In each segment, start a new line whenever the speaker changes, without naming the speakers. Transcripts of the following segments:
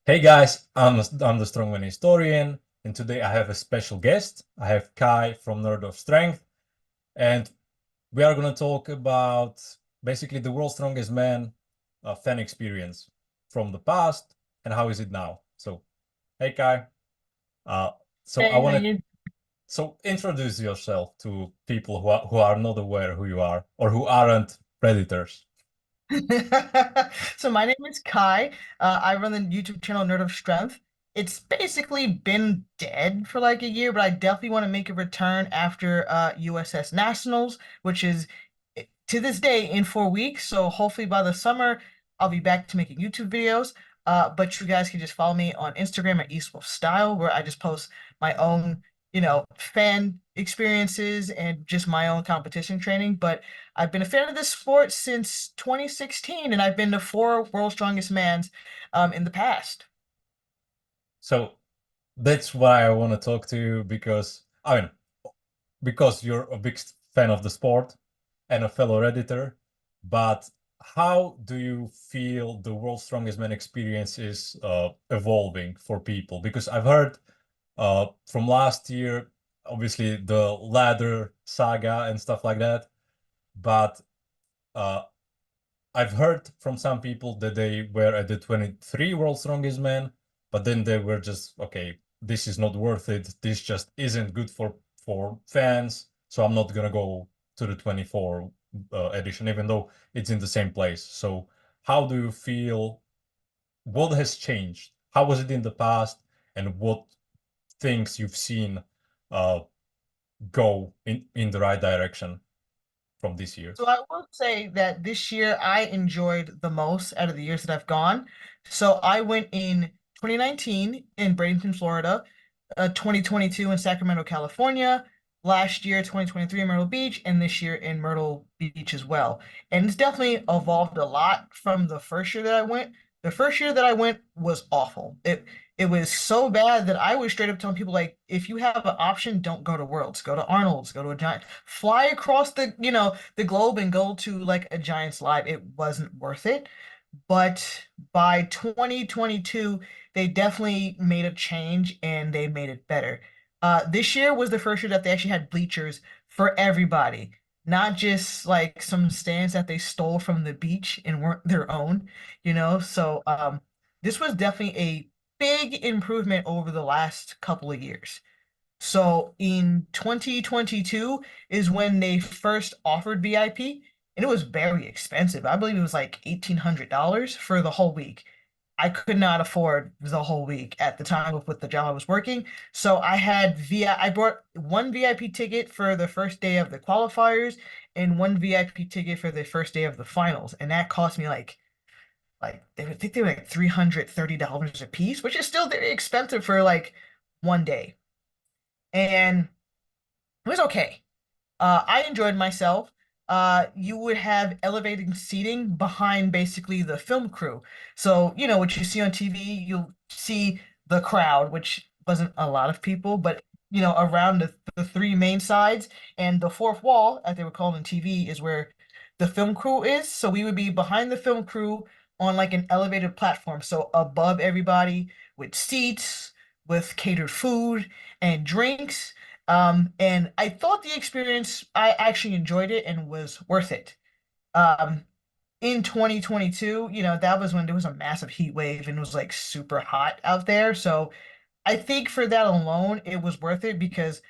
Hey guys, I'm the Strongman Historian, and today I have a special guest. I have Kai from Nerd of Strength, and we are going to talk about basically the world's strongest man fan experience from the past and how is it now. So, hey Kai, uh, so I
Hey, how
want to
you?
introduce yourself to people who are not aware who you are or who aren't predators.
So my name is Kai. I run the YouTube channel Nerd of Strength. It's basically been dead for like a year, but I definitely want to make a return after USS Nationals, which is to this day in 4 weeks. So hopefully by the summer, I'll be back to making YouTube videos. But you guys can just follow me on Instagram at Eastwolf Style, where I just post my own, fan experiences and just my own competition training. But I've been a fan of this sport since 2016, and I've been to four World's Strongest Mans in the past.
So that's why I want to talk to you because because you're a big fan of the sport and a fellow Redditor, but how do you feel the World's Strongest Man experience is evolving for people? Because I've heard from last year, obviously the ladder saga and stuff like that, but uh, I've heard from some people that they were at the 23 World's Strongest Man, but then they were just, okay, this is not worth it. This just isn't good for fans, so I'm not gonna go to the 24 edition, even though it's in the same place. So how do you feel? What has changed? How was it in the past, and what things you've seen uh, go in the right direction from this year?
So I will say that this year I enjoyed the most out of the years that I've gone. So I went in 2019 in Bradenton, Florida, 2022 in Sacramento, California, last year 2023 in Myrtle Beach, and this year in Myrtle Beach as well. And it's definitely evolved a lot from the first year that I went. The first year that I went was awful. It was so bad that I was straight up telling people like, if you have an option, don't go to Worlds, go to Arnold's, go to a giant, fly across the globe and go to like a Giants live. It wasn't worth it. But by 2022, they definitely made a change and they made it better. This year was the first year that they actually had bleachers for everybody, not just like some stands that they stole from the beach and weren't their own, So this was definitely a big improvement over the last couple of years. So in 2022 is when they first offered VIP, and it was very expensive. I believe it was like $1,800 for the whole week. I could not afford the whole week at the time with the job I was working. So I bought one VIP ticket for the first day of the qualifiers and one VIP ticket for the first day of the finals. And that cost me I think they were like $330 a piece, which is still very expensive for like one day. And it was okay. I enjoyed myself. You would have elevating seating behind basically the film crew. So, what you see on TV, you'll see the crowd, which wasn't a lot of people, but around the three main sides and the fourth wall, as they were called on TV, is where the film crew is. So we would be behind the film crew on like an elevated platform. So above everybody with seats, with catered food and drinks. And I thought the experience, I actually enjoyed it and was worth it. Um, in 2022, that was when there was a massive heat wave and it was like super hot out there. So I think for that alone, it was worth it because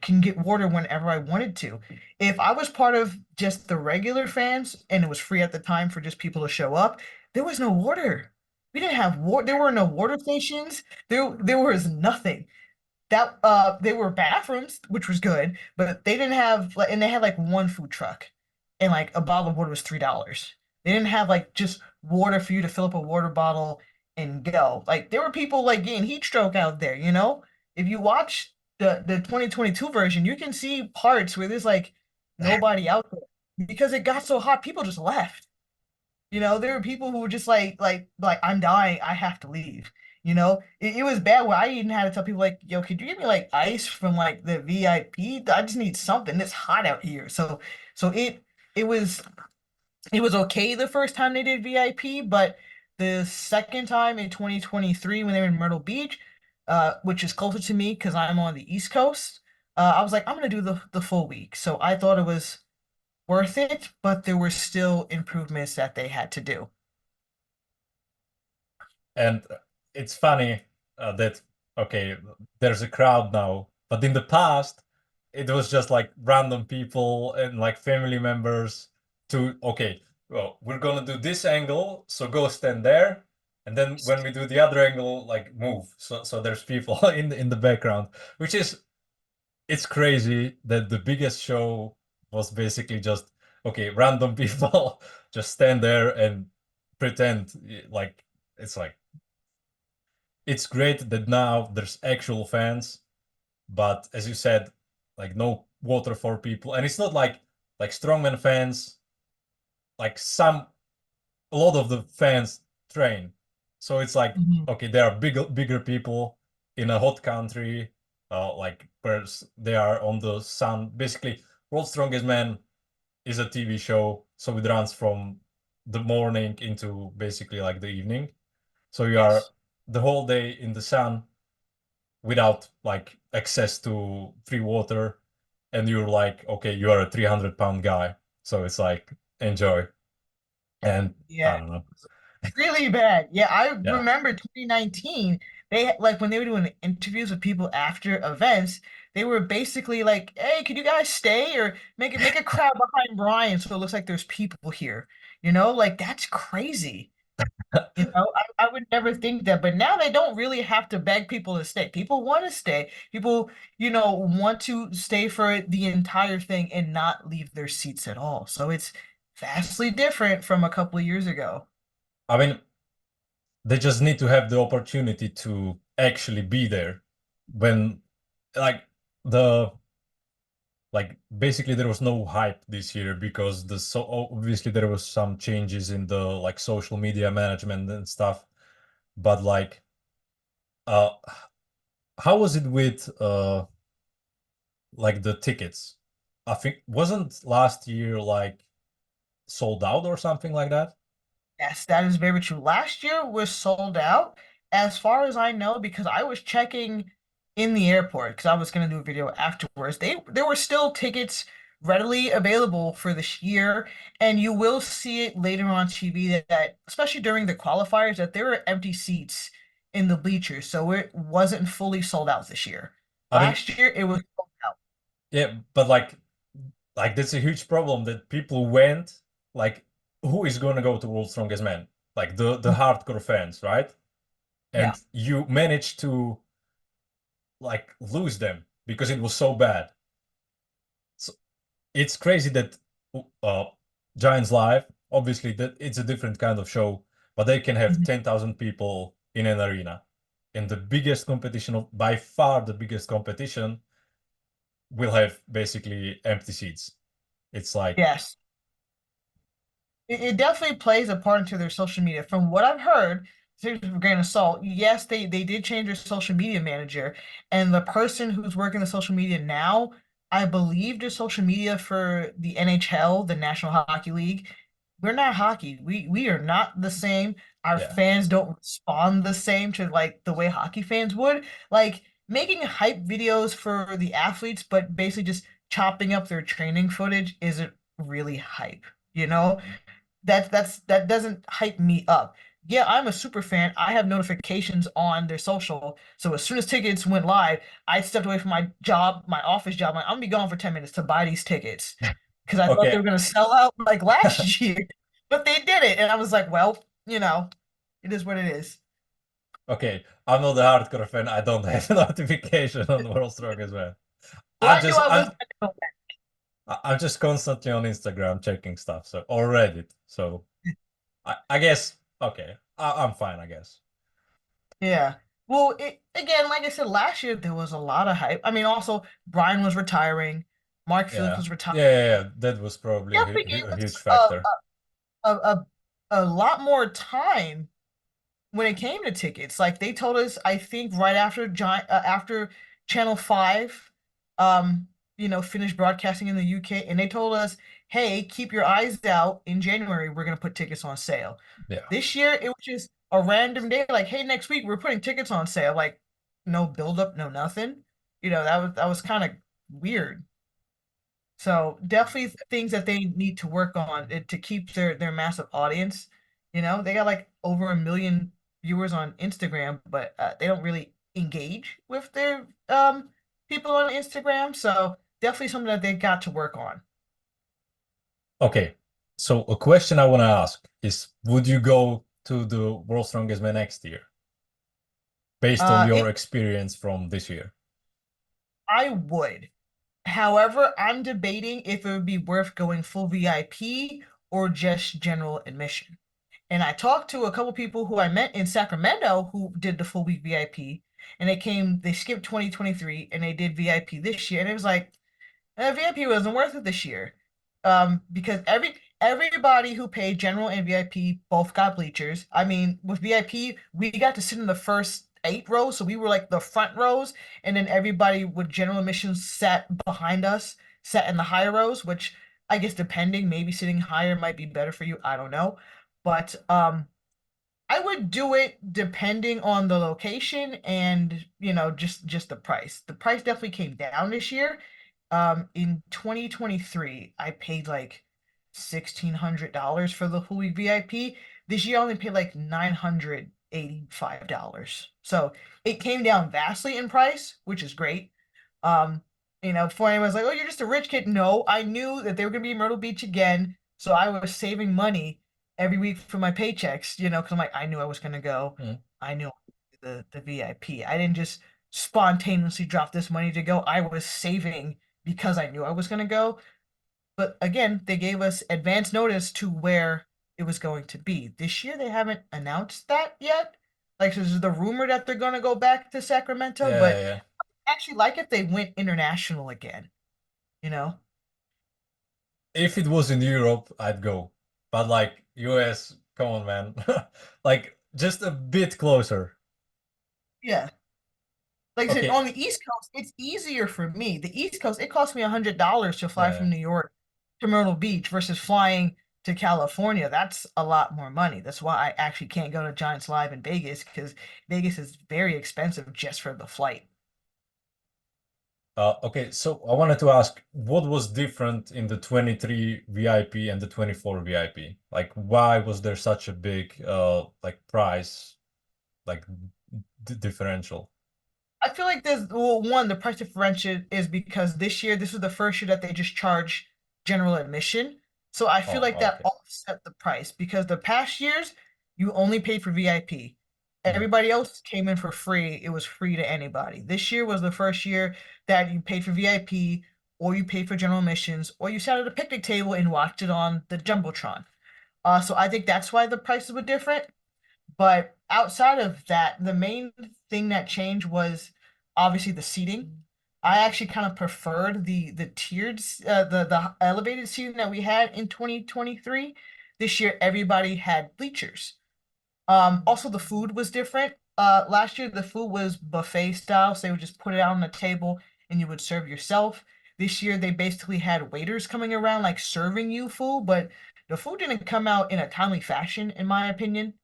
can get water whenever I wanted to. If I was part of just the regular fans and it was free at the time for just people to show up, there was no water. We didn't have water. There were no water stations. There was nothing that they were bathrooms, which was good, but they didn't have like, and they had like one food truck, and like a bottle of water was $3. They didn't have like just water for you to fill up a water bottle and go. Like there were people like getting heat stroke out there, you know? If you watch the 2022 version, you can see parts where there's like nobody out there because it got so hot, people just left. There were people who were just like I'm dying, I have to leave. It was bad where I even had to tell people like, yo, could you give me like ice from like the VIP? I just need something. It's hot out here. So it was okay the first time they did VIP, but The second time in 2023 when they were in Myrtle Beach, which is closer to me because I'm on the East Coast, I was like, I'm gonna do the full week. So I thought it was worth it, but there were still improvements that they had to do.
And it's funny that okay, there's a crowd now, but in the past, it was just like random people and like family members to okay, well, we're gonna do this angle, so go stand there. And then when we do the other angle, like move. So there's people in the background, which is it's crazy that the biggest show was basically just okay, random people just stand there and pretend like it's like it's great that now there's actual fans, but as you said, like no water for people, and it's not like strongman fans. Like a lot of the fans train, so it's like
Mhm.
okay, there are bigger people in a hot country, like where they are on the sun. Basically, World's Strongest Man is a TV show, so it runs from the morning into basically like the evening. So you are
Yes.
the whole day in the sun without like access to free water, and you're like okay, you are a 300-pound guy, so it's like enjoy. And I
Yeah.
don't know.
Really bad. Yeah, I
Yeah.
remember 2019. Like when they were doing interviews with people after events, they were basically like, "Hey, could you guys stay or make a crowd behind Brian so it looks like there's people here?" Like that's crazy. I would never think that, but now they don't really have to beg people to stay. People want to stay. People, want to stay for the entire thing and not leave their seats at all. So it's vastly different from a couple of years ago.
I mean, they just need to have the opportunity to actually be there when like the like basically there was no hype this year because obviously there was some changes in the like social media management and stuff, but like uh how was it with like the tickets? I think wasn't last year like sold out or something like that?
Yes, that is very true. Last year was sold out, as far as I know, because I was checking in the airport because I was going to do a video afterwards. There were still tickets readily available for this year, and you will see it later on TV that especially during the qualifiers, that there were empty seats in the bleachers, so it wasn't fully sold out this year.
I mean,
Last year it was sold out.
yeah, but like that's a huge problem that people went like who is going to go to World's Strongest Man? Like the hardcore fans, right?
Yeah.
And you managed to like lose them because it was so bad. So it's crazy that uh Giants Live, obviously that it's a different kind of show, but they can have
Mhm.
10,000 people in an arena. And the biggest competition of by far the biggest competition will have basically empty seats. It's like
Yes. It definitely plays a part into their social media. From what I've heard, take it with a grain of salt. Yes, they did change their social media manager, and the person who's working the social media now, I believe, does social media for the NHL, the National Hockey League. We're not hockey. We are not the same. Our
yeah.
fans don't respond the same to like the way hockey fans would. Like making hype videos for the athletes, but basically just chopping up their training footage isn't really hype, you know? That doesn't hype me up. Yeah, I'm a super fan. I have notifications on their social. So as soon as tickets went live, I stepped away from my job, my office job. I'm gonna be gone for 10 minutes to buy these tickets because I thought they
Okay.
were gonna sell out like last year, but they did it, and I was like, well, it is what it is.
Okay, I'm not a hardcore fan. I don't have a notification on World Strongest Man.
Well,
I'm
I knew
just
I was
I'm
gonna go back.
I'm just constantly on Instagram checking stuff, so or Reddit. So I guess okay, I'm fine. I guess.
Yeah. Well, again, like I said, last year there was a lot of hype. I mean, also Brian was retiring, Mark Phillips
Yeah,
was retiring.
yeah. That was probably
Definitely gave
a
us
huge factor.
a, a a lot more time when it came to tickets. Like they told us, I think right after Channel 5, finished broadcasting in the UK, and they told us, "Hey, keep your eyes out. In January, we're gonna put tickets on sale."
Yeah.
This year, it was just a random day, like, "Hey, next week we're putting tickets on sale." Like, no build up, no nothing. That was kind of weird. So definitely things that they need to work on to keep their massive audience. They got like over 1 million viewers on Instagram, but they don't really engage with their people on Instagram. So definitely something that they got to work on.
Okay. So a question I want to ask is, would you go to the World's Strongest Man next year based on
It
your experience from this year?
I would. However, I'm debating if it would be worth going full VIP or just general admission. And I talked to a couple people who I met in Sacramento who did the full week VIP, and they skipped 2023 and they did VIP this year. And it was like, VIP wasn't worth it this year. Because everybody who paid general and VIP both got bleachers. I mean, with VIP, we got to sit in the first 8 rows, so we were like the front rows, and then everybody with general admissions sat behind us, sat in the higher rows, which I guess depending, maybe sitting higher might be better for you. I don't know. But I would do it depending on the location and just the price. The price definitely came down this year. In 2023, I paid like $1,600 for the full week VIP. This year, I only paid like $985. So it came down vastly in price, which is great. Um, before anyone's like, "Oh, you're just a rich kid." No, I knew that they were gonna be in Myrtle Beach again, so I was saving money every week for my paychecks. Because I'm like, I knew I was gonna go.
Mm.
I knew the VIP. I didn't just spontaneously drop this money to go. I was saving because I knew I was gonna go. But again, they gave us advance notice to where it was going to be. This year, they haven't announced that yet. Like, so there's the rumor that they're gonna go back to Sacramento,
Yeah,
but
yeah.
actually like if they went international again, you know?
If it was in Europe, I'd go. But like US, come on, man. Like just a bit closer.
Yeah. Like I said,
Okay.
on the East Coast, it's easier for me. The East Coast, it cost me $100 to fly
Yeah, yeah.
from New York to Myrtle Beach versus flying to California. That's a lot more money. That's why I actually can't go to Giants Live in Vegas because Vegas is very expensive just for the flight.
Okay, so I wanted to ask, what was different in the 23 VIP and the 24 VIP? Like, why was there such a big like price like d differential?
I feel like one, the price differential is because this was the first year that they just charged general admission. So I feel
Oh,
like that
okay.
offset the price because the past years you only paid for VIP.
Mm.
Everybody else came in for free. It was free to anybody. This year was the first year that you paid for VIP or you paid for general admissions or you sat at a picnic table and watched it on the Jumbotron. So I think that's why the prices were different. But outside of that, the main thing that changed was obviously the seating. I actually kind of preferred the tiered, the elevated seating that we had in 2023. This year, everybody had bleachers. Also the food was different. Last year the food was buffet style, so they would just put it out on the table and you would serve yourself. This year they basically had waiters coming around like serving you food, but the food didn't come out in a timely fashion, in my opinion.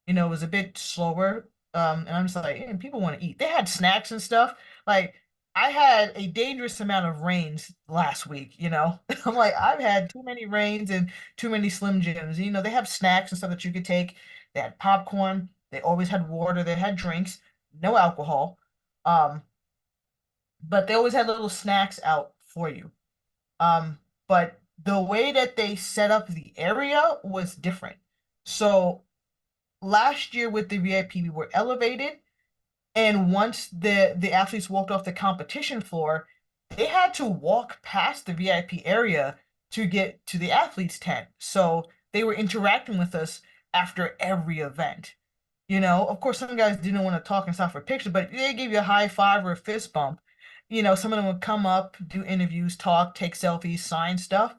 It was a bit slower. And I'm just like, people want to eat. They had snacks and stuff. Like, I had a dangerous amount of rains last week. I'm like, I've had too many rains and too many Slim Jims. They have snacks and stuff that you could take. They had popcorn. They always had water. They had drinks, no alcohol. Um, but they always had little snacks out for you. But the way that they set up the area was different. So last year with the VIP, we were elevated, and once the athletes walked off the competition floor, they had to walk past the VIP area to get to the athletes tent. So they were interacting with us after every event. Of course, some guys didn't want to talk and stop for a picture, but they gave you a high five or a fist bump. Some of them would come up, do interviews, talk, take selfies, sign stuff.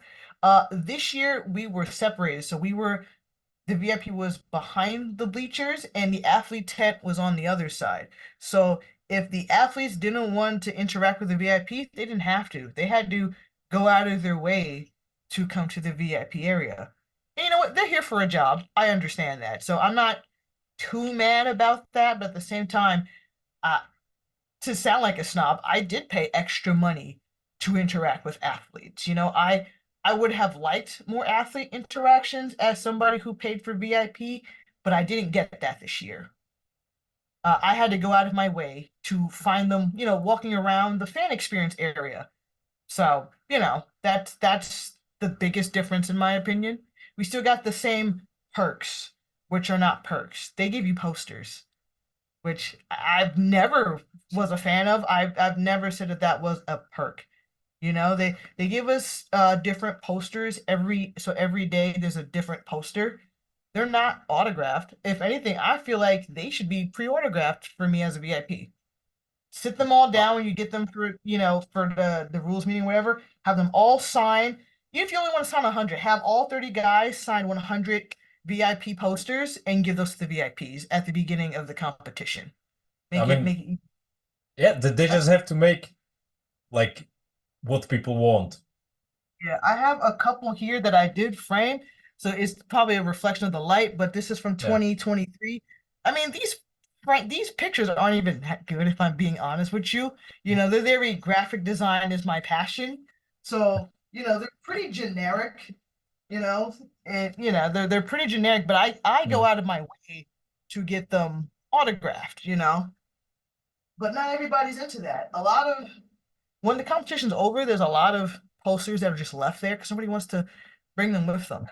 This year we were separated, so the VIP was behind the bleachers and the athlete tent was on the other side. So if the athletes didn't want to interact with the VIPs, they didn't have to. They had to go out of their way to come to the VIP area. And you know what? They're here for a job. I understand that. So I'm not too mad about that, but at the same time, uh, to sound like a snob, I did pay extra money to interact with athletes. I would have liked more athlete interactions as somebody who paid for VIP, but I didn't get that this year. I had to go out of my way to find them, walking around the fan experience area. So, that's the biggest difference in my opinion. We still got the same perks, which are not perks. They give you posters, which I've never was a fan of. I've never said that that was a perk. They give us different posters every day there's a different poster. They're not autographed. If anything, I feel like they should be pre-autographed for me as a VIP. Sit them all
Uh,
down when you get them for the rules meeting, whatever. Have them all sign. Even if you only want to sign 100, have all 30 guys sign 100 VIP posters and give those to the VIPs at the beginning of the competition.
I
Make it
mean,
make it.
yeah, they just have to make like what people want.
Yeah, I have a couple here that I did frame, so it's probably a reflection of the light, but this is from
Yeah.
2023. I mean, these pictures aren't even that good if I'm being honest with you. They're very graphic design is my passion. So, they're pretty generic, you know, and they're pretty generic, but I go
Mm.
out of my way to get them autographed. But not everybody's into that. A lot of when the competition's over, there's a lot of posters that are just left there because somebody wants to bring them with them.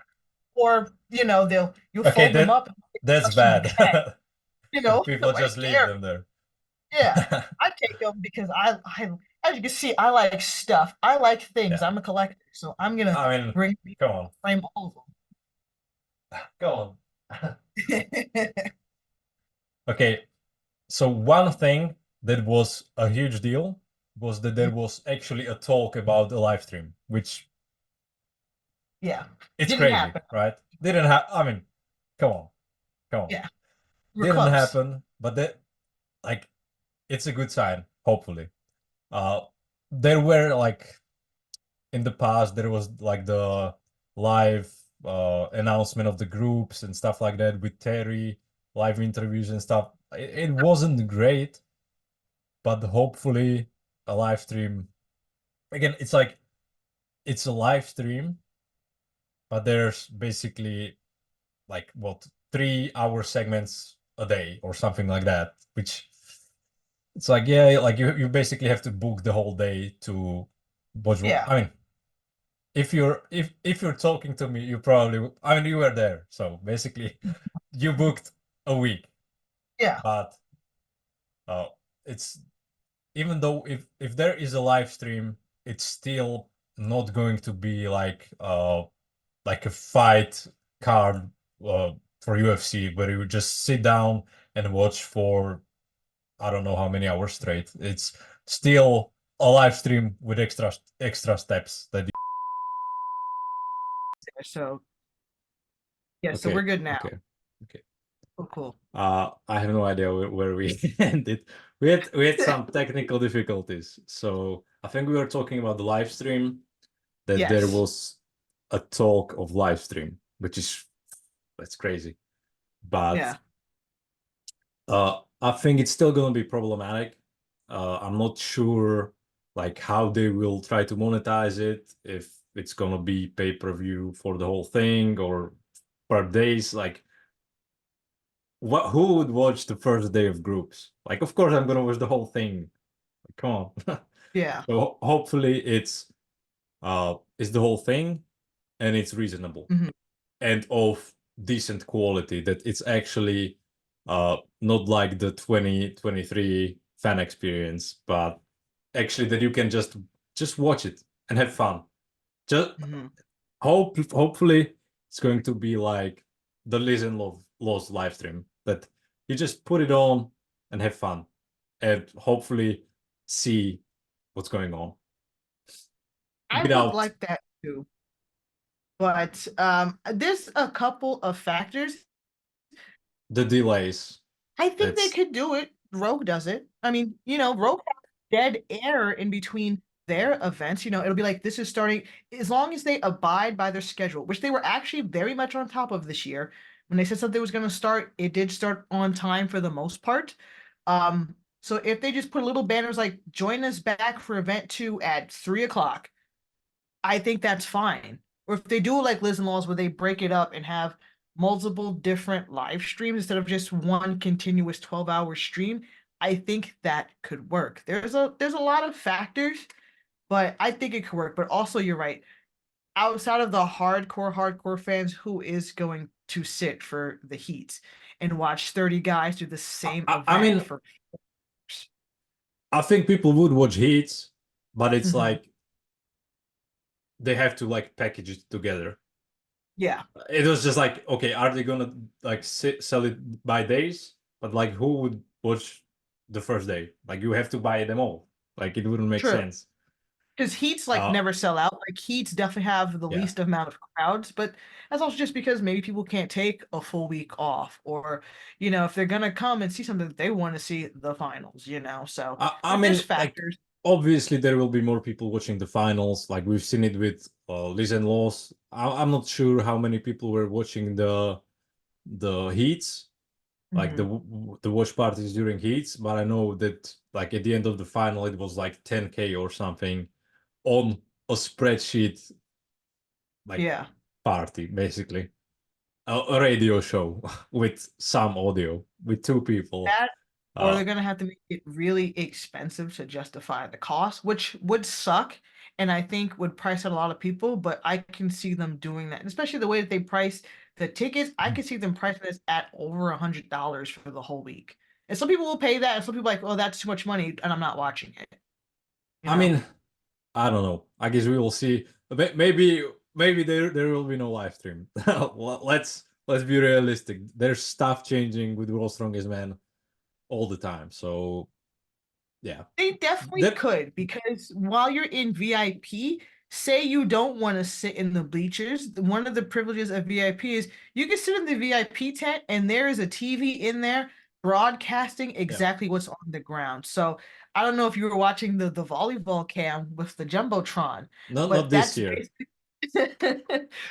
Or, you'll
Okay,
fold them up and take the
that's
rest of your
bad.
bag.
People
Nobody
just leave
cares.
them there.
Yeah. I take them because I as you can see, I like stuff. I like things.
Yeah.
I'm a collector, so I'm gonna
I mean,
bring
come on.
frame all
Go on.
of them.
Okay, so one thing that was a huge deal was that there was actually a talk about the live stream, which
Yeah.
it's
Didn't
crazy,
happen.
right? Didn't have, I mean, come on, come on.
Yeah. We're
Didn't
close.
happen, but that like it's a good sign, hopefully. Uh there were like in the past there was like the live announcement of the groups and stuff like that with Terry, live interviews and stuff. It wasn't great, but hopefully a live stream again, it's like it's a live stream, but there's basically like what 3 hour segments a day or something like that, which it's like yeah, like you basically have to book the whole day to watch.
Yeah.
I mean, if you're talking to me, you probably I mean you were there, so basically you booked a week,
Yeah.
but uh, it's even though if there is a live stream, it's still not going to be like a fight card for UFC where you just sit down and watch for I don't know how many hours straight. It's still a live stream with extra steps that
So yeah, so we're
okay,
good now.
okay, okay.
Oh, cool.
I have no idea where we ended. We had some technical difficulties. So I think we were talking about the live stream, that there
Yes.
was a talk of live stream, which is that's crazy. But
Yeah.
I think it's still gonna be problematic. I'm not sure like how they will try to monetize it, if it's gonna be pay-per-view for the whole thing or per days. Like who would watch the first day of groups? Like, of course I'm gonna watch the whole thing. Like, come on.
Yeah.
So hopefully it's the whole thing and it's reasonable
Hmm.
and of decent quality, that it's actually not like the 2023 fan experience, but actually that you can just watch it and have fun. Just
Hmm.
hopefully it's going to be like the Liz and Lost live stream, that you just put it on and have fun and hopefully see what's going on
I would
without
like that too. But there's a couple of factors.
the delays.
I think they
That's
could do it. Rogue does it. I mean, Rogue has dead air in between their events. It'll be like this is starting as long as they abide by their schedule, which they were actually very much on top of this year. When they said something was going to start, it did start on time for the most part. So if they just put little banners like "Join us back for event 2 at 3 o'clock," I think that's fine. Or if they do it like Liz and Laws, where they break it up and have multiple different live streams instead of just one continuous 12-hour stream, I think that could work. There's a lot of factors, but I think it could work. But also, you're right. Outside of the hardcore fans, who is going to sit for the heat and watch 30 guys do the same
I
event
mean,
for
I think people would watch Heats, but it's
Mhm.
like they have to like package it together.
Yeah,
It was just like, okay, are they gonna like sell it by days? But like, who would watch the first day? Like, you have to buy them all. Like, it wouldn't make
true.
sense.
Because Heats like
Uh,
never sell out. Like Heats definitely have the
yeah.
least amount of crowds, but that's also just because maybe people can't take a full week off, or if they're gonna come and see something, they want to see the finals. So
I
there's
mean, like,
factors.
obviously there will be more people watching the finals. Like we've seen it with Liz and Laws. I'm not sure how many people were watching the heats, like
Mhm.
the watch parties during heats. But I know that like at the end of the final, it was like 10K or something on a spreadsheet, like
Yeah.
party basically, a radio show with some audio with two people.
That, or
Uh,
they're gonna have to make it really expensive to justify the cost, which would suck, and I think would price out a lot of people. But I can see them doing that, and especially the way that they price the tickets. I can see them pricing this at over $100 for the whole week. And some people will pay that, and some people are like, oh, that's too much money, and I'm not watching it. You
I
know,
mean, I don't know. I guess we will see. Maybe there will be no live stream. Let's be realistic. There's stuff changing with World's Strongest Man all the time. So yeah,
they definitely
that
could, because while you're in VIP, say you don't want to sit in the bleachers, one of the privileges of VIP is you can sit in the VIP tent and there is a TV in there broadcasting
yeah,
exactly what's on the ground. So I don't know if you were watching the volleyball cam with the Jumbotron,
not
but
this
that's
year.
basically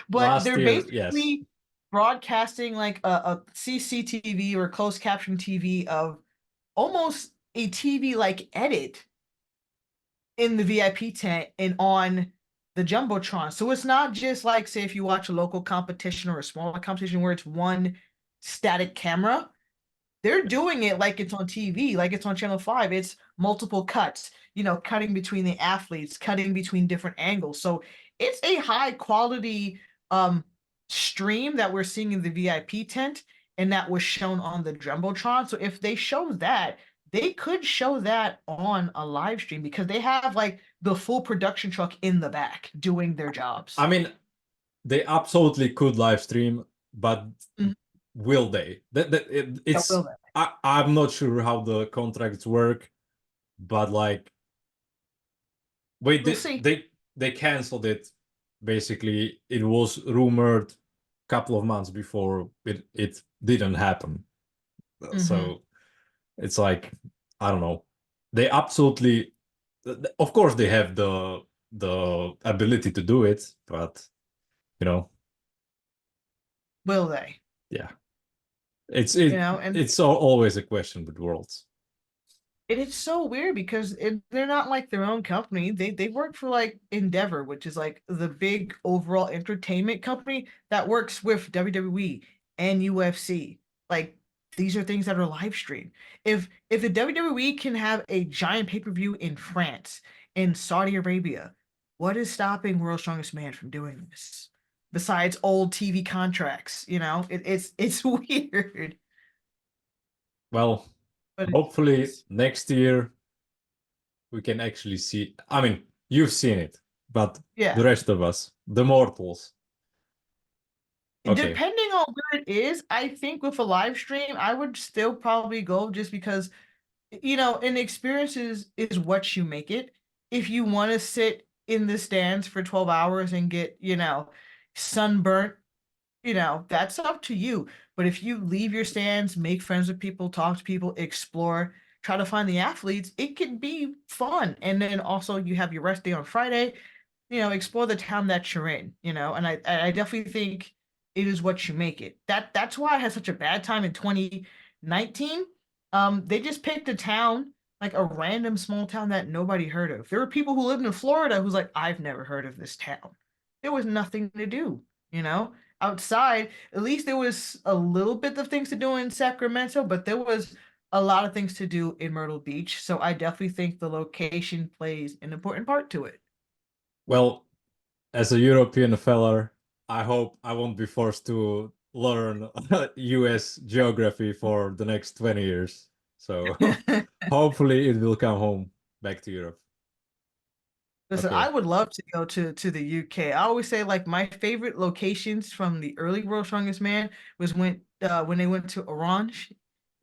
but
Last
they're
year, yes.
basically broadcasting like a CCTV or closed caption TV of almost a TV like edit in the VIP tent and on the Jumbotron. So it's not just like, say, if you watch a local competition or a smaller competition where it's one static camera. They're doing it like it's on TV, like it's on Channel 5. It's multiple cuts, cutting between the athletes, cutting between different angles. So it's a high quality um stream that we're seeing in the VIP tent and that was shown on the Jumbotron. So if they show that, they could show that on a live stream because they have like the full production truck in the back doing their
I
jobs.
mean, they absolutely could live stream, but
Mhm.
will they?
Yeah, will
It's
they?
I'm not sure how the contracts work, but like, wait,
We'll see.
they canceled it. Basically, it was rumored a couple of months before it didn't happen.
Hmm.
So it's like, I don't know. They absolutely, of course, they have the ability to do it, but you know,
Will they?
yeah, it's it
And
it's always a question with worlds.
it is so weird because they're not like their own company. They work for like Endeavor, which is like the big overall entertainment company that works with WWE and UFC. Like these are things that are live streamed. If the WWE can have a giant pay-per-view in France, in Saudi Arabia, what is stopping World's Strongest Man from doing this? Besides old TV contracts, it's weird,
Well,
but it
hopefully
is.
next year we can actually see. I mean, you've seen it, but the
Yeah.
rest of us, the mortals. Okay,
Depending on where it is, I think with a live stream, I would still probably go just because, an experience is what you make it. If you want to sit in the stands for 12 hours and get, sunburnt, that's up to you. But if you leave your stands, make friends with people, talk to people, explore, try to find the athletes, it can be fun. And then also you have your rest day on Friday, explore the town that you're in, and I definitely think it is what you make it. That's why I had such a bad time in 2019. They just picked a town, like a random small town that nobody heard of. There were people who lived in Florida who's like, I've never heard of this town. There was nothing to do, you know? Outside, at least there was a little bit of things to do in Sacramento, but there was a lot of things to do in Myrtle Beach. So I definitely think the location plays an important part to it.
Well, as a European feller, I hope I won't be forced to learn US geography for the next 20 years. So hopefully it will come home back to Europe.
Listen, I
Okay.
would love to go to the UK. I always say like my favorite locations from the early World's Strongest Man was when they went to Orange,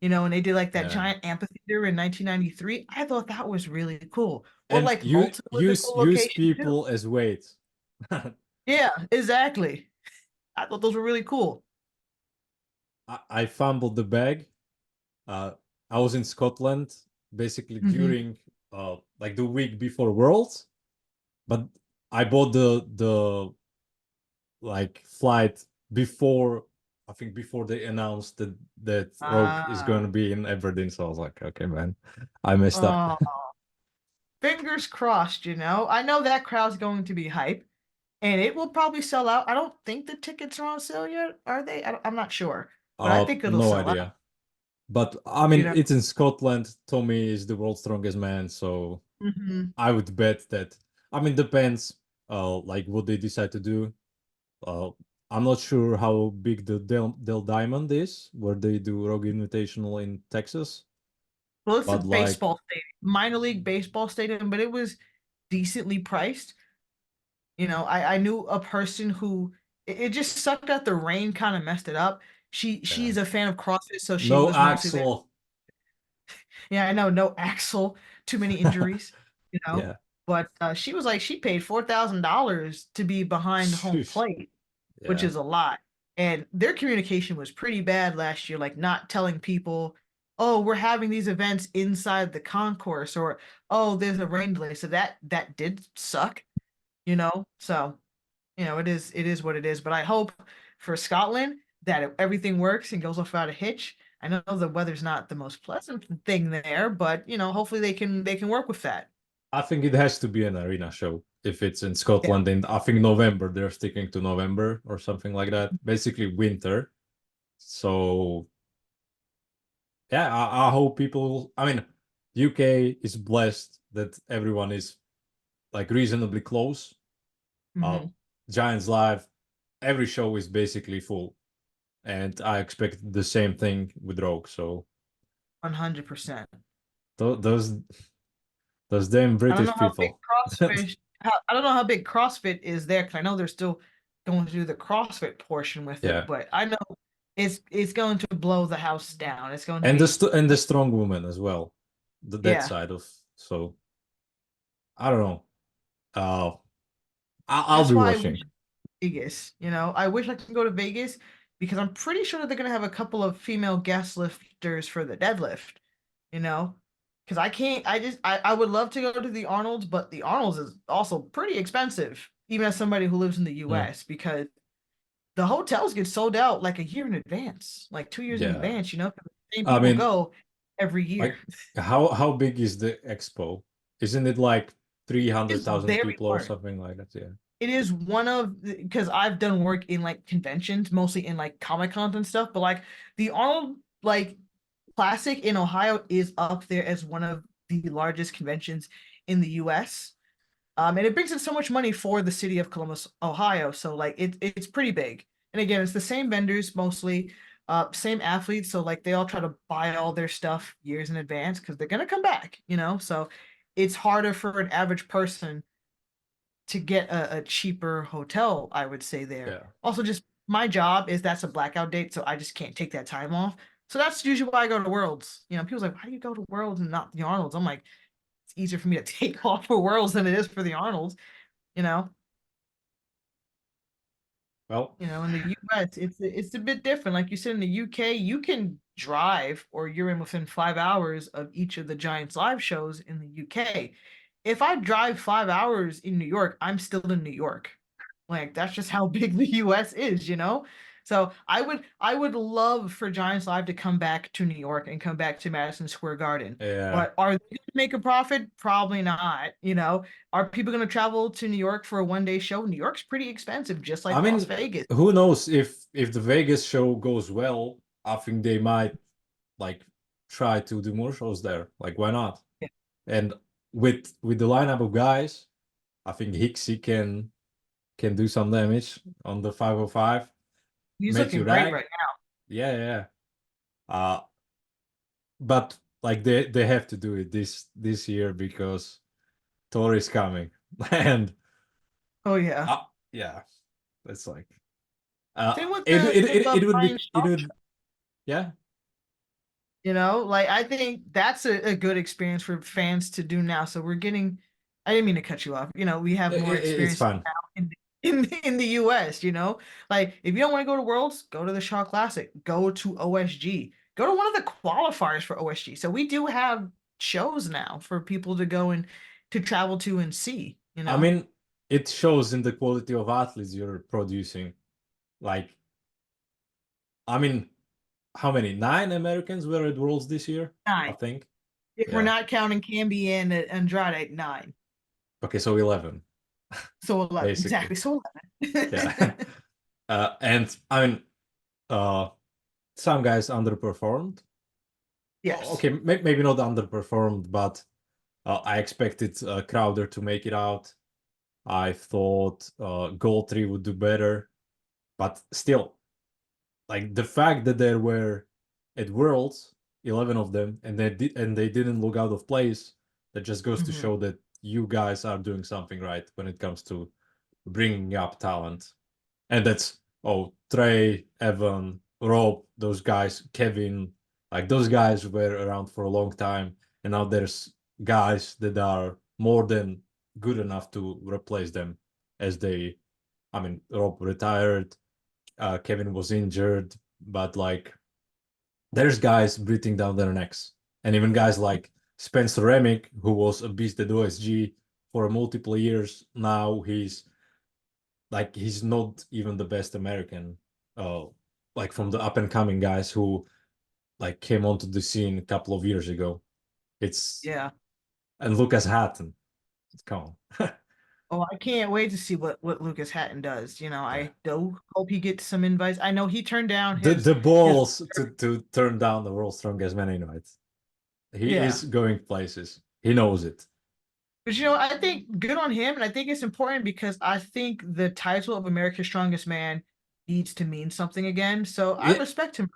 and they did like that
Yeah.
giant amphitheater in 1993. I thought that was really cool. Or
And
like
you
Malta was a
use
cool
use
location too.
people as weight.
Yeah, exactly. I thought those were really cool.
I fumbled the bag. Uh, I was in Scotland basically
Hmm.
during like the week before Worlds, but I bought the like flight before I think before they announced that Rogue is going to
Ah,
be in Aberdeen. So I was like, okay, man, I messed up.
oh, fingers crossed, I know that crowd's going to be hype. And it will probably sell out. I don't think the tickets are on sale yet, are they? I'm not sure, but I think it'll
No
sell out.
idea. But I
You
mean,
know.
it's in Scotland. Tommy is the world's strongest man, so
Hmm.
I would bet that. I mean, depends. Like what they decide to do. Uh, I'm not sure how big the Del Diamond is, where they do Rogue Invitational in Texas.
Well, it's a
But like,
baseball stadium, minor league baseball stadium, but it was decently priced. I knew a person who it just sucked that the rain kind of messed it up.
yeah,
She's a fan of CrossFit, so she
no
was mostly there.
Axel.
Yeah, I know, no axle, too many injuries, you know.
Yeah,
But she was like, she paid $4,000 to be behind home
Sheesh.
plate, which
Yeah,
is a lot. And their communication was pretty bad last year, like not telling people, oh, we're having these events inside the concourse, or oh, there's a rain delay. So that did suck, you know. So, it is what it is. But I hope for Scotland that everything works and goes off without a hitch. I know the weather's not the most pleasant thing there, but hopefully they can work with that.
I think it has to be an arena show if it's in
Yeah.
Scotland. And I think November they're sticking to November or something like that. Basically winter. So yeah, I hope people. I mean, UK is blessed that everyone is like reasonably close. Uh,
Hmm.
Giants Live, every show is basically full, and I expect the same thing with Rogue. So
100%.
those damn
I don't know
British
how big
people.
I don't know how big CrossFit is there because I know they're still going to do the CrossFit portion with it,
Yeah,
but I know it's going to blow the house down. It's going to
and
be
the strong woman as well. That
yeah.
side of so I don't know. Uh, I'll
That's
be
why I wish
watching.
Vegas. I wish I could go to Vegas because I'm pretty sure that they're gonna have a couple of female guest lifters for the deadlift. You know, because I can't. I would love to go to the Arnold's, but the Arnold's is also pretty expensive, even as somebody who lives in the
Hmm.
U.S. because the hotels get sold out like a year in advance, like 2 years in
Yeah,
advance. 'Cause the same
I
people
mean,
go every year.
like how big is the expo? Isn't it like three hundred
It's
thousand
very
people or
large.
something like that? Yeah.
It is one of because I've done work in like conventions, mostly in like Comic Cons and stuff, but like the Arnold like Classic in Ohio is up there as one of the largest conventions in the US. And it brings in so much money for the city of Columbus, Ohio. So like it's pretty big. And again, it's the same vendors mostly, same athletes. So like they all try to buy all their stuff years in advance because they're gonna come back. So it's harder for an average person to get a cheaper hotel, I would say there.
Yeah.
Also, just my job is that's a blackout date, so I just can't take that time off. So that's usually why I go to Worlds. People's like, why do you go to Worlds and not the Arnolds? I'm like, it's easier for me to take off for Worlds than it is for the Arnolds, you know?
Well,
In the US, it's a bit different. Like you said, in the UK, you can drive or you're in within 5 hours of each of the Giants live shows in the UK. If I drive 5 hours in New York, I'm still in New York. Like that's just how big the US is. So I would love for Giants Live to come back to New York and come back to Madison Square Garden.
yeah.
But are they going to make a profit? Probably not. Are people going to travel to New York for a one-day show? New York's pretty expensive, just
I
like Las
mean,
Vegas.
who knows if the Vegas show goes well, I think they might like try to do more shows there. Like why not?
Yeah.
And with the lineup of guys, I think Hicksy can do some damage on the 505.
He's
Matthew
looking great
Rag,
right now.
yeah, yeah. Uh, but like they have to do it this year because Thor is coming, and
Oh yeah.
yeah, that's like
Same with
it
the
it
with
it, it would
Brian
be it
Strong.
would yeah.
Like I think that's a good experience for fans to do now. So we're getting, I didn't mean to cut you off. We have more
It's
experience
fun.
now in the US. Like if you don't want to go to Worlds, go to the Shaw Classic, go to OSG, go to one of the qualifiers for OSG. So we do have shows now for people to go and to travel to and see, you
I
know?
mean, it shows in the quality of athletes you're producing. Like, I mean, how many? 9 Americans were at Worlds this year, I
Nine.
think.
If we're
Yeah.
not counting Camby and Andrade, nine.
Okay, so 11,
So 11.
basically.
Exactly. So
Yeah.
11.
And I mean, uh, some guys underperformed.
Yes.
Okay, maybe not underperformed, but I expected Crowder to make it out. I thought Goldtree would do better, but still, like the fact that there were at Worlds 11 of them, and they didn't look out of place, that just goes to
Hmm.
show that you guys are doing something right when it comes to bringing up talent. And that's Trey, Evan, Rob, those guys, Kevin, like those guys were around for a long time, and now there's guys that are more than good enough to replace them as they. I mean, Rob retired, Kevin was injured, but like there's guys breathing down their necks, and even guys like Spencer Remick, who was a beast at OSG for multiple years. Now he's not even the best American, uh, like from the up and coming guys who like came onto the scene a couple of years ago. It's
Yeah.
and Lucas Hatton, come on,
Oh, I can't wait to see what Lucas Hatton does.
yeah.
I do hope he gets some invites. I know he turned down
The
his
the
his
balls to turn down the world's strongest man invite. He
yeah.
is going places. He knows it.
But I think good on him, and I think it's important because I think the title of America's Strongest Man needs to mean something again. So I
Yeah,
respect him.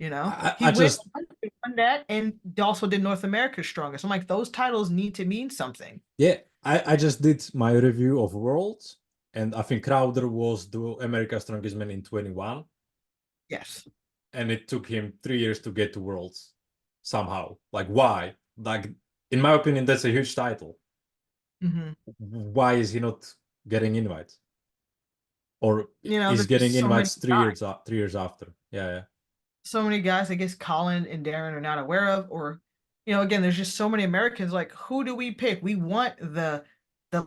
I
He
just
won that and also did North America's Strongest. I'm like, those titles need to mean something.
yeah, I just did my review of Worlds, and I think Crowder was the America's strongest man in 21,
Yes.
and it took him 3 years to get to Worlds somehow. Like why? Like in my opinion, that's a huge title.
Hmm.
Why is he not getting invites? Or is
There's
getting
so many
invites 3 years after? Yeah, yeah.
so many guys I guess Colin and Darren are not aware of, or again, there's just so many Americans. Like, who do we pick? We want the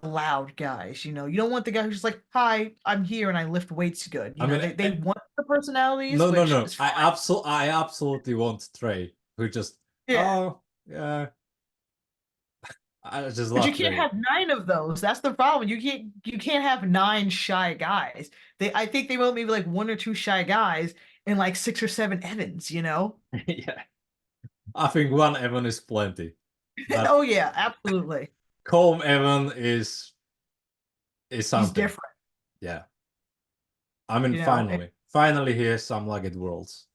loud guys. You don't want the guy who's just like, "Hi, I'm here and I lift weights good."
I mean,
They want the personalities,
no, no,
which
no.
is fine.
I absolutely want Trey, who just
Yeah,
yeah. I just
but you
love
can't
Trey.
have nine of those. That's the problem. You can't have nine shy guys. I think they want maybe like one or two shy guys and like six or seven Evans.
Yeah. I think one Evan is plenty, but
Oh yeah, absolutely.
Colm Evan is
He's
something.
different.
Yeah. I mean,
You know,
finally he has some luck at Worlds.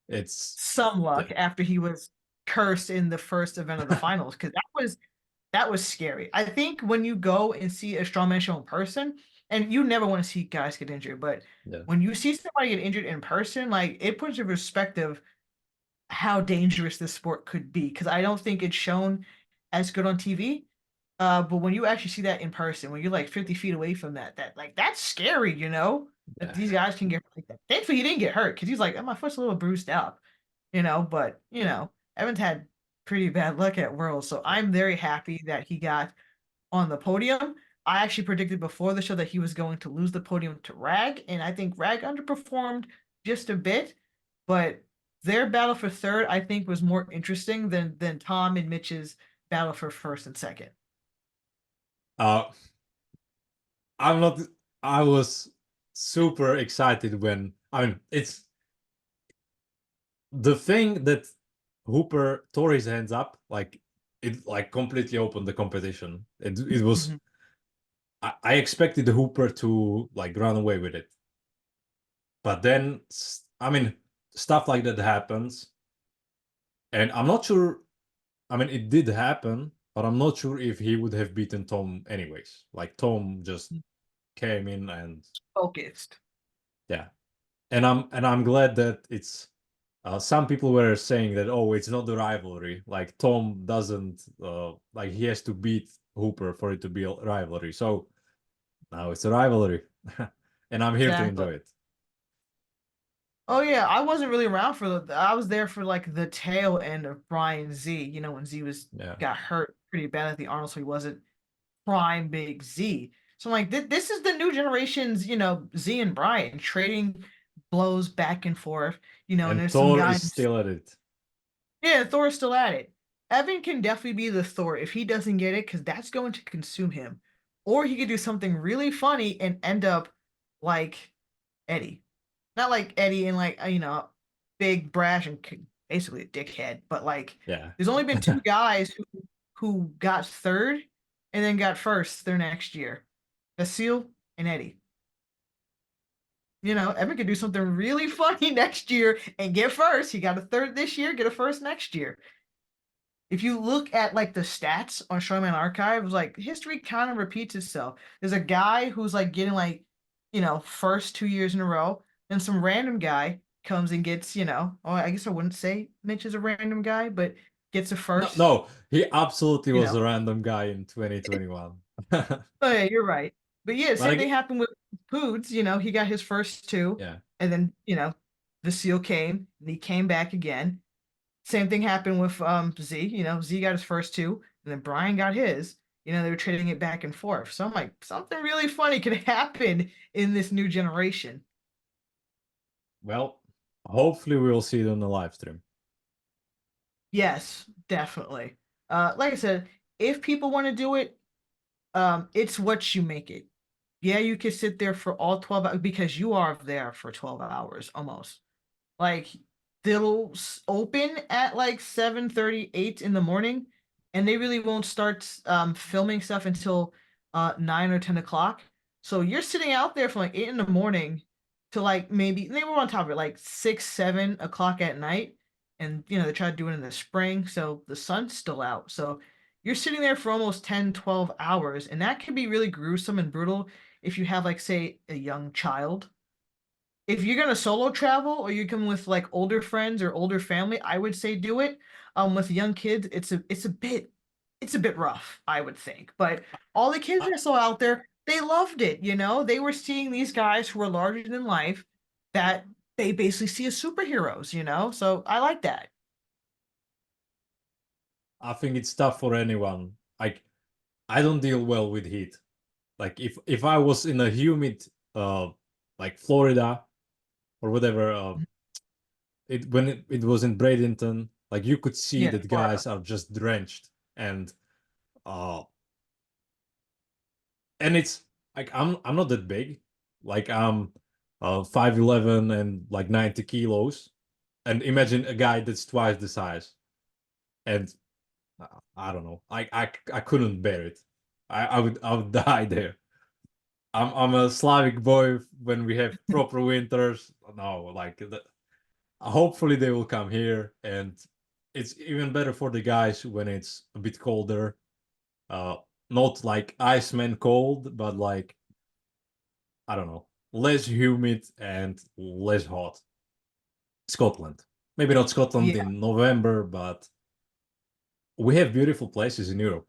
It's
some
yeah,
luck after he was cursed in the first event of the finals because that was scary. I think when you go and see a strongman show in person, and you never want to see guys get injured, but
yeah.
when you see somebody get injured in person, like it puts in perspective how dangerous this sport could be. Because I don't think it's shown as good on TV. But when you actually see that in person, when you're like 50 feet away from that, that's scary. that
Yeah.
these guys can get like that. Thankfully, he didn't get hurt because he's like, oh, my foot's a little bruised up, But Evans had pretty bad luck at Worlds, so I'm very happy that he got on the podium. I actually predicted before the show that he was going to lose the podium to Rag, and I think Rag underperformed just a bit, but their battle for third, I think, was more interesting than Tom and Mitch's battle for first and second.
Uh, I'm not. I was super excited when. I mean, it's the thing that Hooper tore his hands up. Like it, like completely opened the competition. It was.
Mhm.
I expected the Hooper to like run away with it, but then I mean, stuff like that happens, and I'm not sure. I mean, it did happen, but I'm not sure if he would have beaten Tom anyways. Like Tom just came in and
Focused.
yeah, and I'm glad that it's some people were saying that oh it's not the rivalry like Tom doesn't like he has to beat Hooper for it to be a rivalry, so now it's a rivalry. And I'm here to
Exactly.
enjoy it.
Oh yeah, I wasn't really around for I was there for like the tail end of Brian Z, when Z was
Yeah.
got hurt pretty bad at the Arnold, so he wasn't prime big Z. So I'm like, this is the new generation's, Z and Brian trading blows back and forth, and
And
there's some
Thor is
guys.
still at it.
Yeah, Thor's still at it. Evan can definitely be the Thor if he doesn't get it, because that's going to consume him. Or he could do something really funny and end up like Eddie. Not like Eddie and like, big, brash, and basically a dickhead, but like,
Yeah.
there's only been two guys who got third and then got first their next year. Vasile and Eddie. Evan could do something really funny next year and get first. He got a third this year, get a first next year. If you look at like the stats on Strongman Archives, like history kind of repeats itself. There's a guy who's like getting like, first 2 years in a row, and some random guy comes and gets, oh, I guess I wouldn't say Mitch is a random guy, but gets a
No,
first,
no, he absolutely
you
was
know.
a random guy in 2021.
Oh yeah, you're right. But yeah,
But
same thing
I,
happened with Poods, he got his first two,
yeah.
and then, the seal came and he came back again. Same thing happened with Z. Z got his first two, and then Brian got his. They were trading it back and forth. So I'm like, something really funny could happen in this new generation.
Well, hopefully we'll see it on the live stream.
Yes, definitely. Like I said, if people want to do it, it's what you make it. Yeah, you can sit there for all 12 hours because you are there for 12 hours almost. Like they'll open at like 7:38 in the morning, and they really won't start filming stuff until 9 or 10 o'clock. So you're sitting out there from like 8 in the morning to like maybe they were on top of it like 6, 7 o'clock at night, and they try to do it in the spring, so the sun's still out. So you're sitting there for almost 10, 12 hours, and that can be really gruesome and brutal if you have like say a young child. If you're gonna solo travel or you come with like older friends or older family, I would say do it. With young kids, it's a bit rough, I would think. But all the kids
I,
I saw out there, they loved it. They were seeing these guys who were larger than life that they basically see as superheroes. So I like that.
I think it's tough for anyone. Like I don't deal well with heat. Like if I was in a humid like Florida or whatever it when it was in Bradenton, like you could see
Yeah,
that
Florida.
guys are just drenched uh and it's like I'm not that big. Like I'm 5'11" and like 90 kilos. And imagine a guy that's twice the size. And I don't know. I couldn't bear it. I would die there. I'm a Slavic boy when we have proper winters. No, like hopefully they will come here, and it's even better for the guys when it's a bit colder. Uh, not like Iceman cold, but like I don't know, less humid and less hot. Scotland, maybe not Scotland
Yeah,
in November, but we have beautiful places in Europe.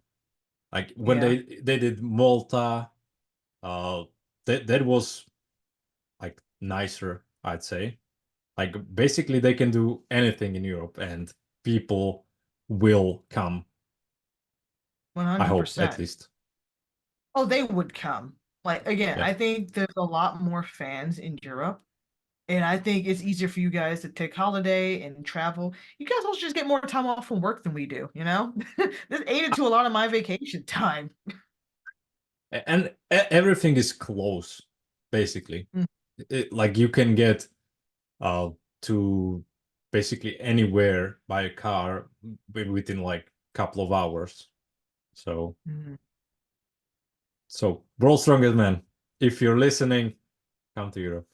Like when
yeah.
they did Malta, uh, that was like nicer, I'd say. Like basically they can do anything in Europe and people will come. I hope at
100%.
least.
Oh, they would come. Like again,
Yeah.
I think there's a lot more fans in Europe, and I think it's easier for you guys to take holiday and travel. You guys also just get more time off from work than we do, you know? This aided to a lot of my vacation time.
And everything is close, basically.
Mm,
Like you can get uh to basically anywhere by a car within like couple of hours. So
mm.
World's Strongest Man, if you're listening, come to Europe.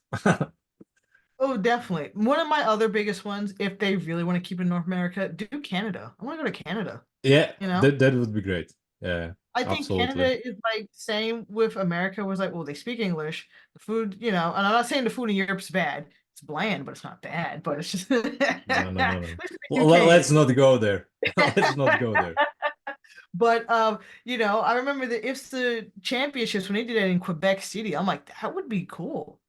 Oh, definitely. One of my other biggest ones, if they really want to keep it in North America, do Canada. I want to go to Canada,
Yeah,
you know?
that would be great. Yeah,
I think
absolutely.
Canada is like same with America was like, well, they speak English. The food, and I'm not saying the food in Europe's bad. It's bland, but it's not bad. But it's just
No, no, no, no.
let's be
Let's
Canadian.
not go there. Let's not go there.
But I remember the IFSA championships when they did it in Quebec City. I'm like, that would be cool.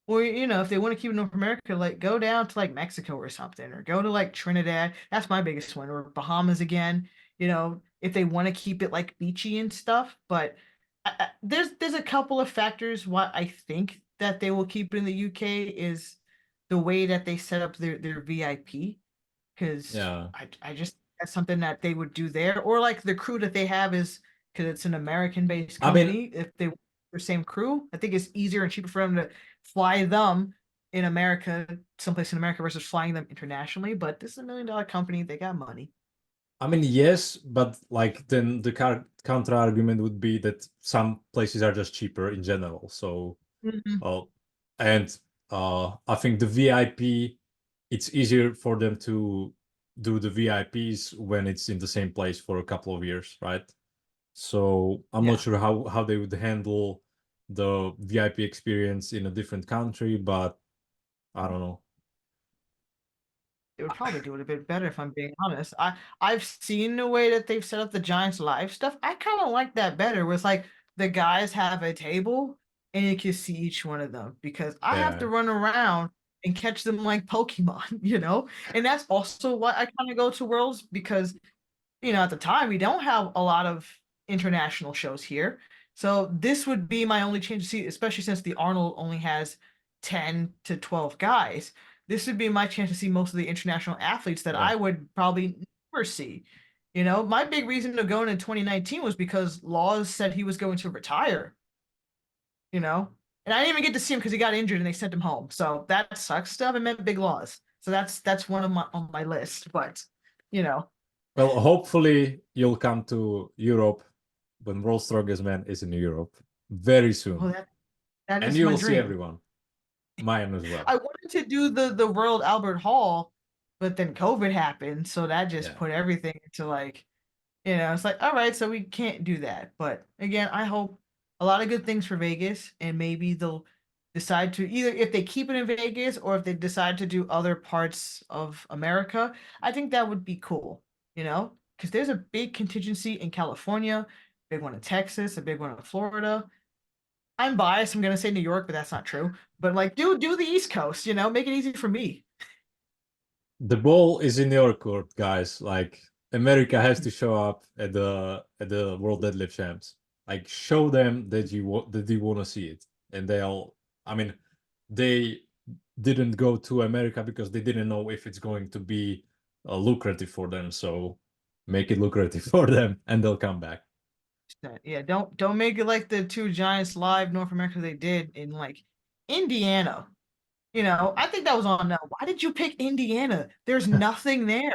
Or if they want to keep it in North America, like go down to like Mexico or something, or go to like Trinidad. That's my biggest one, or Bahamas again. If they want to keep it like beachy and stuff. But there's a couple of factors why I think that they will keep it in the UK is the way that they set up their VIP because
Yeah.
I just that's something that they would do there, or like the crew that they have is because it's an American-based
I mean,
company. If they their same crew, I think it's easier and cheaper for them to fly them in America, someplace in America, versus flying them internationally. But this is $1 million company; they got money.
yes, but like then the counter argument would be that some places are just cheaper in general. So,
Mhm.
uh, and I think the VIP, it's easier for them to do the VIPs when it's in the same place for a couple of years, right? So I'm not
Yeah.
sure how they would handle the VIP experience in a different country, but I don't know.
They would probably do it a bit better if I'm being honest. I've seen the way that they've set up the Giants live stuff. I kind of like that better. Where it's like the guys have a table and you can see each one of them because I have to
Yeah,
run around and catch them like Pokemon, And that's also why I kind of go to Worlds because at the time we don't have a lot of international shows here. So this would be my only chance to see, especially since the Arnold only has 10 to 12 guys. This would be my chance to see most of the international athletes that
yeah.
I would probably never see. My big reason of going in 2019 was because Laws said he was going to retire, you know? And I didn't even get to see him because he got injured and they sent him home. So that sucks. Still haven't met Big Laws. So that's one of my on my list. But you know,
Well, hopefully you'll come to Europe when World's Strongest Man is in Europe very
well
soon,
that
and
is
you
my
will see
dream.
everyone. Mine as well.
I wanted to do the World Albert Hall, but then COVID happened, so that just
Yeah.
put everything into like, it's like, all right, so we can't do that. But again, I hope a lot of good things for Vegas, and maybe they'll decide to either if they keep it in Vegas or if they decide to do other parts of America. I think that would be cool, because there's a big contingency in California, big one in Texas, a big one in Florida. I'm biased. I'm gonna say New York, but that's not true. But like, do the East Coast, make it easy for me.
The ball is in your court, guys. Like America has to show up at the World Deadlift Champs. Like show them that you want to see it, and they'll. I mean, they didn't go to America because they didn't know if it's going to be lucrative for them. So make it lucrative for them, and they'll come back.
Yeah, don't make it like the two Giants live North America they did in like Indiana. I think that was on them. Why did you pick Indiana? There's nothing there.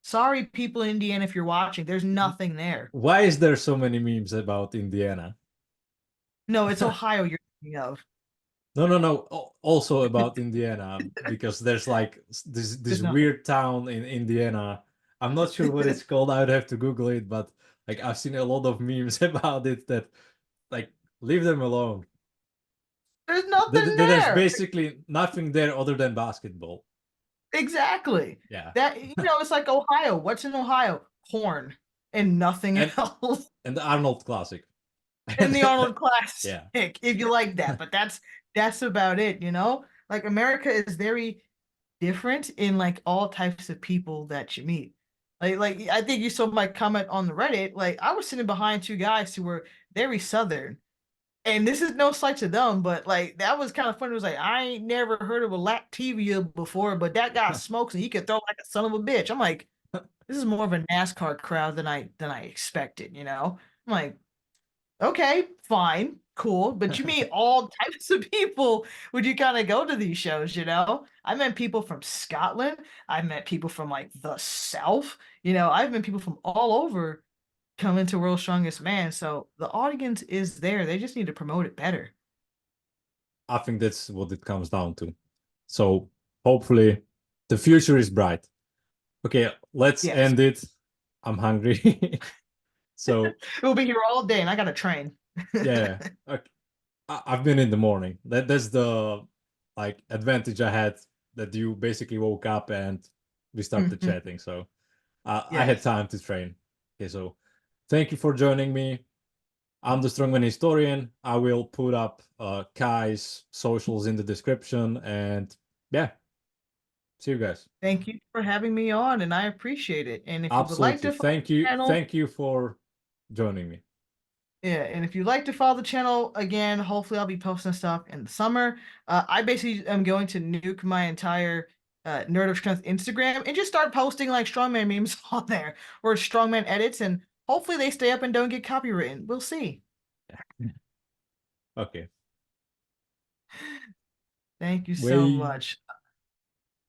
Sorry, people in Indiana, if you're watching, there's nothing there.
Why is there so many memes about Indiana?
No, it's Ohio you're thinking of.
No, no, no. Also about Indiana because there's like this
There's nothing.
weird town in Indiana. I'm not sure what it's called. I'd have to Google it, but like I've seen a lot of memes about it that like leave them alone.
There's nothing
There's
there.
basically nothing there other than basketball.
Exactly.
Yeah,
It's like Ohio. What's in Ohio? Corn and nothing
and
else.
the Arnold Classic.
In the Arnold Classic,
Yeah,
if you like that. But that's about it. Like America is very different in like all types of people that you meet. Like I think you saw my comment on the Reddit. Like I was sitting behind two guys who were very southern. And this is no slight to them, but like that was kind of funny. It was like I ain't never heard of a Lactivia before, but that guy smokes and he could throw like a son of a bitch. I'm like, this is more of a NASCAR crowd than I expected, you know? I'm like, okay, fine, cool. But you meet all types of people when you kind of go to these shows, you know? I met people from Scotland. I met people from like the South. You know, I've met people from all over coming to World's Strongest Man. So the audience is there. They just need to promote it better.
I think that's what it comes down to. So hopefully the future is bright. Okay, let's
Yes.
end it. I'm hungry. So
We'll be here all day and I gotta train.
yeah, okay. I've been in the morning. That's the like advantage I had, that you basically woke up and we started chatting. So I had
Yes.
time to train. Okay, so thank you for joining me. I'm the Strongman Historian. I will put up Kai's socials in the description, and yeah, see you guys.
Thank you for having me on and I appreciate it. And if you would like
Absolutely.
to follow
Thank
the
you.
channel,
Thank you for joining me.
yeah, and if you'd like to follow the channel again, hopefully I'll be posting stuff in the summer. I basically am going to nuke my entire Nerd of Strength Instagram and just start posting like strongman memes on there or strongman edits, and hopefully they stay up and don't get copywritten. We'll see.
Okay.
Thank you so
Way
much.